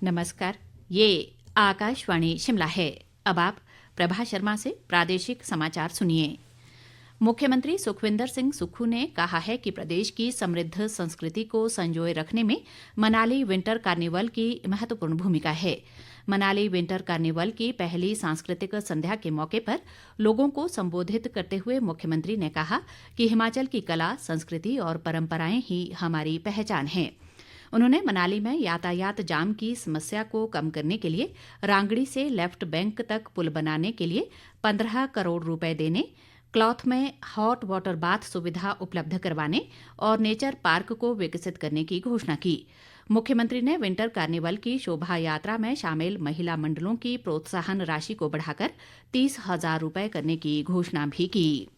नमस्कार, ये आकाशवाणी शिमला है। अब आप प्रभा शर्मा से प्रादेशिक समाचार सुनिए। मुख्यमंत्री सुखविंदर सिंह सुक्खू ने कहा है कि प्रदेश की समृद्ध संस्कृति को संजोए रखने में मनाली विंटर कार्निवल की महत्वपूर्ण भूमिका है। मनाली विंटर कार्निवल की पहली सांस्कृतिक संध्या के मौके पर लोगों को संबोधित करते हुए मुख्यमंत्री ने कहा कि हिमाचल की कला, संस्कृति और परंपराएं ही हमारी पहचान हैं। उन्होंने मनाली में यातायात जाम की समस्या को कम करने के लिए रांगड़ी से लेफ्ट बैंक तक पुल बनाने के लिए 15 करोड़ रुपए देने, क्लॉथ में हॉट वाटर बाथ सुविधा उपलब्ध करवाने और नेचर पार्क को विकसित करने की घोषणा की। मुख्यमंत्री ने विंटर कार्निवल की शोभा यात्रा में शामिल महिला मंडलों की प्रोत्साहन राशि को बढ़ाकर 30,000 रुपए करने की घोषणा भी की।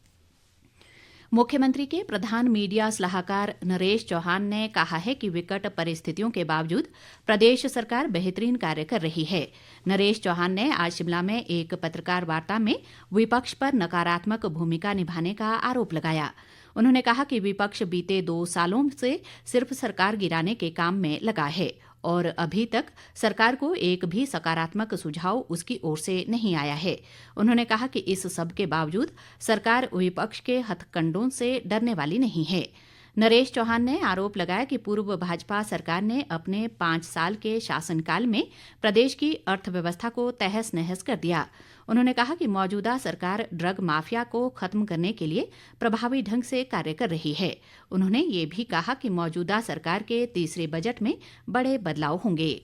मुख्यमंत्री के प्रधान मीडिया सलाहकार नरेश चौहान ने कहा है कि विकट परिस्थितियों के बावजूद प्रदेश सरकार बेहतरीन कार्य कर रही है। नरेश चौहान ने आज शिमला में एक पत्रकार वार्ता में विपक्ष पर नकारात्मक भूमिका निभाने का आरोप लगाया। उन्होंने कहा कि विपक्ष बीते 2 सालों से सिर्फ सरकार गिराने के काम में लगा है और अभी तक सरकार को एक भी सकारात्मक सुझाव उसकी ओर से नहीं आया है। उन्होंने कहा कि इस सब के बावजूद सरकार विपक्ष के हथकंडों से डरने वाली नहीं है। नरेश चौहान ने आरोप लगाया कि पूर्व भाजपा सरकार ने अपने 5 साल के शासनकाल में प्रदेश की अर्थव्यवस्था को तहस नहस कर दिया। उन्होंने कहा कि मौजूदा सरकार ड्रग माफिया को खत्म करने के लिए प्रभावी ढंग से कार्य कर रही है। उन्होंने ये भी कहा कि मौजूदा सरकार के तीसरे बजट में बड़े बदलाव होंगे।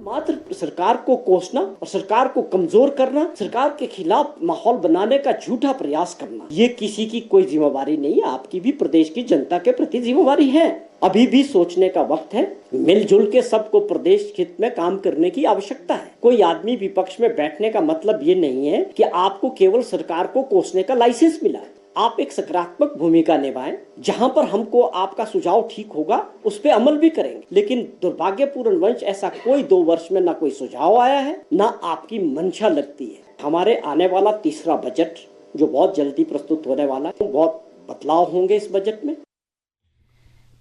मात्र सरकार को कोसना और सरकार को कमजोर करना, सरकार के खिलाफ माहौल बनाने का झूठा प्रयास करना, ये किसी की कोई जिम्मेवारी नहीं है। आपकी भी प्रदेश की जनता के प्रति जिम्मेवारी है। अभी भी सोचने का वक्त है। मिलजुल के सबको प्रदेश हित में काम करने की आवश्यकता है। कोई आदमी विपक्ष में बैठने का मतलब ये नहीं है कि आपको केवल सरकार को कोसने का लाइसेंस मिला है। आप एक सकारात्मक भूमिका निभाएं। जहां पर हमको आपका सुझाव ठीक होगा उस पर अमल भी करेंगे। लेकिन दुर्भाग्यपूर्ण वंश ऐसा कोई 2 वर्ष में ना कोई सुझाव आया है, ना आपकी मंशा लगती है। हमारे आने वाला तीसरा बजट जो बहुत जल्दी प्रस्तुत होने वाला है, बहुत बदलाव होंगे इस बजट में।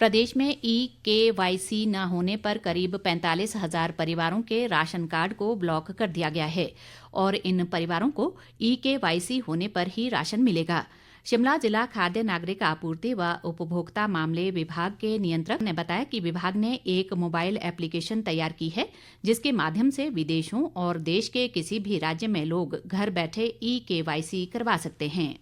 प्रदेश में EKYC न होने पर करीब 45,000 परिवारों के राशन कार्ड को ब्लॉक कर दिया गया है और इन परिवारों को EKYC होने पर ही राशन मिलेगा। शिमला जिला खाद्य नागरिक आपूर्ति व उपभोक्ता मामले विभाग के नियंत्रक ने बताया कि विभाग ने एक मोबाइल एप्लीकेशन तैयार की है जिसके माध्यम से विदेशों और देश के किसी भी राज्य में लोग घर बैठे EKYC करवा सकते हैं।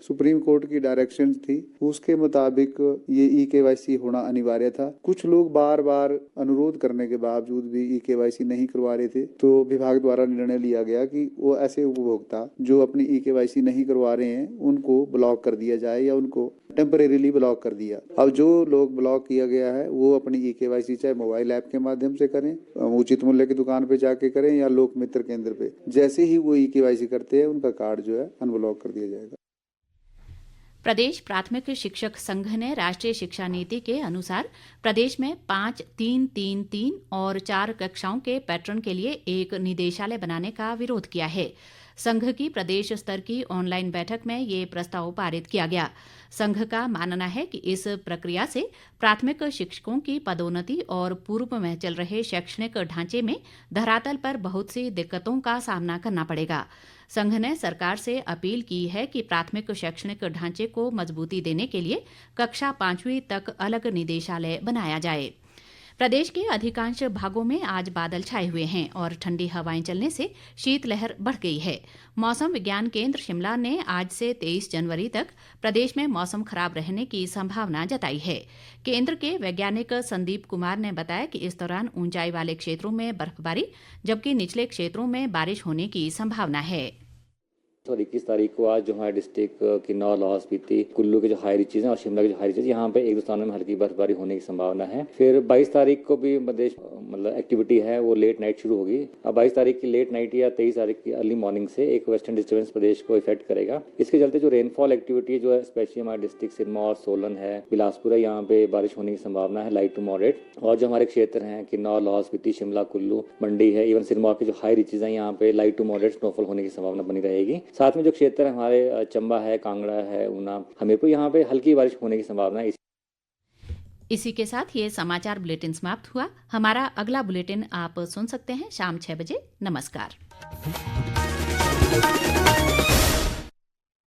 सुप्रीम कोर्ट की डायरेक्शन थी, उसके मुताबिक ये EKYC होना अनिवार्य था। कुछ लोग बार बार अनुरोध करने के बावजूद भी EKYC नहीं करवा रहे थे, तो विभाग द्वारा निर्णय लिया गया कि वो ऐसे उपभोक्ता जो अपनी EKYC नहीं करवा रहे हैं उनको ब्लॉक कर दिया जाए या उनको टेम्परेरीली ब्लॉक कर दिया। अब जो लोग ब्लॉक किया गया है वो अपनी EKYC चाहे मोबाइल ऐप के माध्यम से करें, उचित मूल्य की दुकान पे जाके करें या लोक मित्र केंद्र पे। जैसे ही वो EKYC करते हैं उनका कार्ड जो है अनब्लॉक कर दिया जाएगा। प्रदेश प्राथमिक शिक्षक संघ ने राष्ट्रीय शिक्षा नीति के अनुसार प्रदेश में 5, 3, 3, 3 और 4 कक्षाओं के पैटर्न के लिए एक निदेशालय बनाने का विरोध किया है। संघ की प्रदेश स्तर की ऑनलाइन बैठक में ये प्रस्ताव पारित किया गया। संघ का मानना है कि इस प्रक्रिया से प्राथमिक शिक्षकों की पदोन्नति और पूर्व में चल रहे शैक्षणिक ढांचे में धरातल पर बहुत सी दिक्कतों का सामना करना पड़ेगा। संघ ने सरकार से अपील की है कि प्राथमिक शैक्षणिक ढांचे को मजबूती देने के लिए कक्षा 5वीं तक अलग निदेशालय बनाया जाए। प्रदेश के अधिकांश भागों में आज बादल छाए हुए हैं और ठंडी हवाएं चलने से शीतलहर बढ़ गई है। मौसम विज्ञान केंद्र शिमला ने आज से 23 जनवरी तक प्रदेश में मौसम खराब रहने की संभावना जताई है। केंद्र के वैज्ञानिक संदीप कुमार ने बताया कि इस दौरान ऊंचाई वाले क्षेत्रों में बर्फबारी जबकि निचले क्षेत्रों में बारिश होने की संभावना है। और 21 तारीख को आज जो हमारे डिस्ट्रिक्ट किन्नौर, लाहौल स्पीति, कुल्लू के जो हाई रीचेज हैं और शिमला के जो हाई रीचेज, यहाँ पे एक दो स्थानों में हल्की बर्फबारी होने की संभावना है। फिर 22 तारीख को भी प्रदेश मतलब एक्टिविटी है वो लेट नाइट शुरू होगी। अब 22 तारीख की लेट नाइट या 23 तारीख की अर्ली मॉर्निंग से एक वेस्टर्न डिस्टर्बेंस प्रदेश को इफेक्ट करेगा। इसके चलते जो रेनफॉल एक्टिविटी जो है स्पेशली हमारे डिस्ट्रिक्ट सिरमौर, सोलन है, बिलासपुर है, यहाँ पे बारिश होने की संभावना है लाइट टू मॉडरेट। और जो हमारे क्षेत्र हैं किन्नौर, लाहौल स्पीति, शिमला, कुल्लू, मंडी है, इवन सिरमौर के जो हाई रीचेज हैं यहाँ पे लाइट टू मॉडरेट स्नोफॉल होने की संभावना बनी रहेगी। साथ में जो क्षेत्र है हमारे चंबा है, कांगड़ा है, ऊना, हमीरपुर, यहाँ पे हल्की बारिश होने की संभावना है। इसी के साथ ये समाचार बुलेटिन समाप्त हुआ। हमारा अगला बुलेटिन आप सुन सकते हैं शाम 6 बजे। नमस्कार।